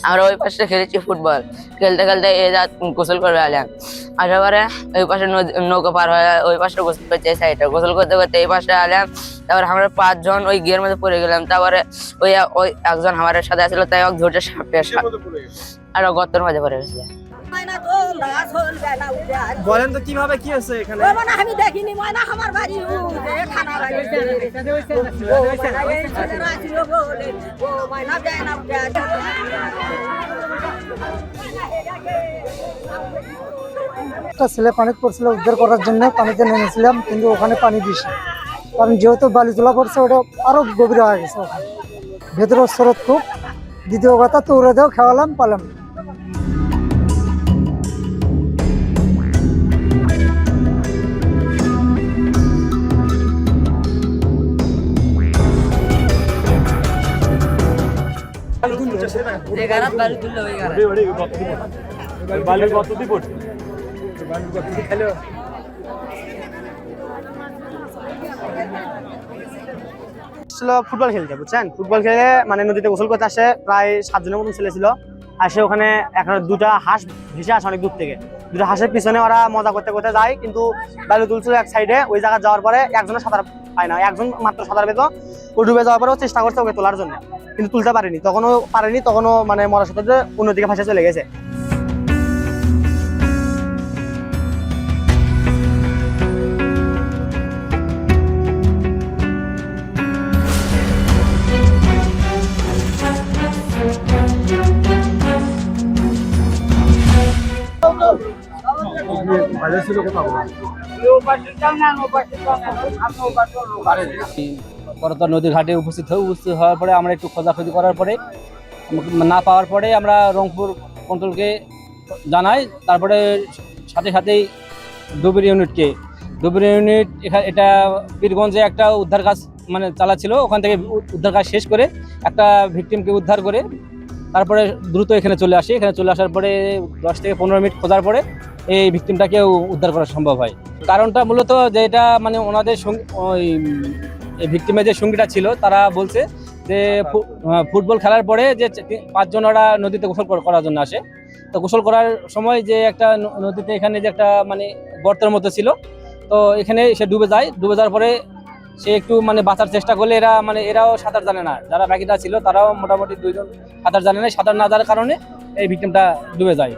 আমরা ওই পাশে খেলেছি ফুটবল, খেলতে খেলতে এ যা গোসল করে এলাম, আসার পরে ওই পাশে নৌকা পার হয়ে ওই পাশে গোসল করছে, এই সাইডে গোসল করতে করতে এই পাশে এলাম। তারপরে আমরা 5 জন ওই গিয়ের মধ্যে পড়ে গেলাম। তারপরে ওই ওই একজন আমাদের সাথে আসলো, তাই ওকে ধরছে সাপে, আর ও গর্তের মধ্যে পড়ে গেছে। বলেন তো কিভাবে কি হচ্ছে এখানে? আমি দেখিনি ময়না আমার বাড়ি খানা একটা ছেলে পানিতে পড়ছিল, উদ্ধার করার জন্য পানিতে নেমেছিলাম, কিন্তু ওখানে পানি বেশি, কারণ যেহেতু বালি তোলা পড়ছে ওটা আরো গভীর হয়ে গেছে, ওখানে ভেতরের স্রোত খুব। দ্বিতীয় কথা তো উড়ে দেও খাওয়ালাম পালাম। ফুটবল খেলতে, বুঝছেন? ফুটবল খেলে মানে নদীতে গোসল করতে আসে প্রায় 7 জনের মতন ছেলে ছিল। আসে ওখানে দুটা হাঁস ভেসে আসে অনেক দূর থেকে। দুটা হাঁসের পিছনে ওরা মজা করতে করতে যায়, কিন্তু বালু তুলছিল এক সাইডে। ওই জায়গায় যাওয়ার পরে একজনের সাঁতার পায় না, একজন মাত্র সাঁতার পেত। ও ডুবে যাওয়ার পরেও চেষ্টা করছে ওকে তোলার জন্য, কিন্তু তুলতে পারেনি। তখনও মানে মরার সাথে অন্যদিকে ভাসে চলে গেছে। করতোয়া নদীর ঘাটে উপস্থিত হওয়ার পরে আমরা একটু খোঁজাখুঁজি করার পরে না পাওয়ার পরে আমরা রংপুর কন্ট্রোলকে জানাই। তারপরে সাথে সাথেই ডুবুর ইউনিট এটা পীরগঞ্জে একটা উদ্ধার কাজ মানে চালাচ্ছিল, ওখান থেকে উদ্ধার কাজ শেষ করে একটা ভিকটিমকে উদ্ধার করে তারপরে দ্রুত এখানে চলে আসি। এখানে চলে আসার পরে 10 থেকে 15 মিনিট খোঁজার পরে এই ভিকটিমটাকেও উদ্ধার করা সম্ভব হয়। কারণটা মূলত যে এটা মানে ওনাদের ওই ভিকটিমের যে সঙ্গীটা ছিল তারা বলছে যে ফুটবল খেলার পরে যে 5 জন ওরা নদীতে গোসল করার জন্য আসে। তো গোসল করার সময় যে একটা নদীতে এখানে যে একটা মানে গর্তের মতো ছিল, তো এখানে সে ডুবে যাওয়ার পরে সে একটু মানে বাঁচার চেষ্টা করলে এরাও সাঁতার জানে না, যারা বাকিটা ছিল তারাও মোটামুটি 2 জন সাঁতার জানে না। সাঁতার না জানার কারণে এই ভিকটিমটা ডুবে যায়।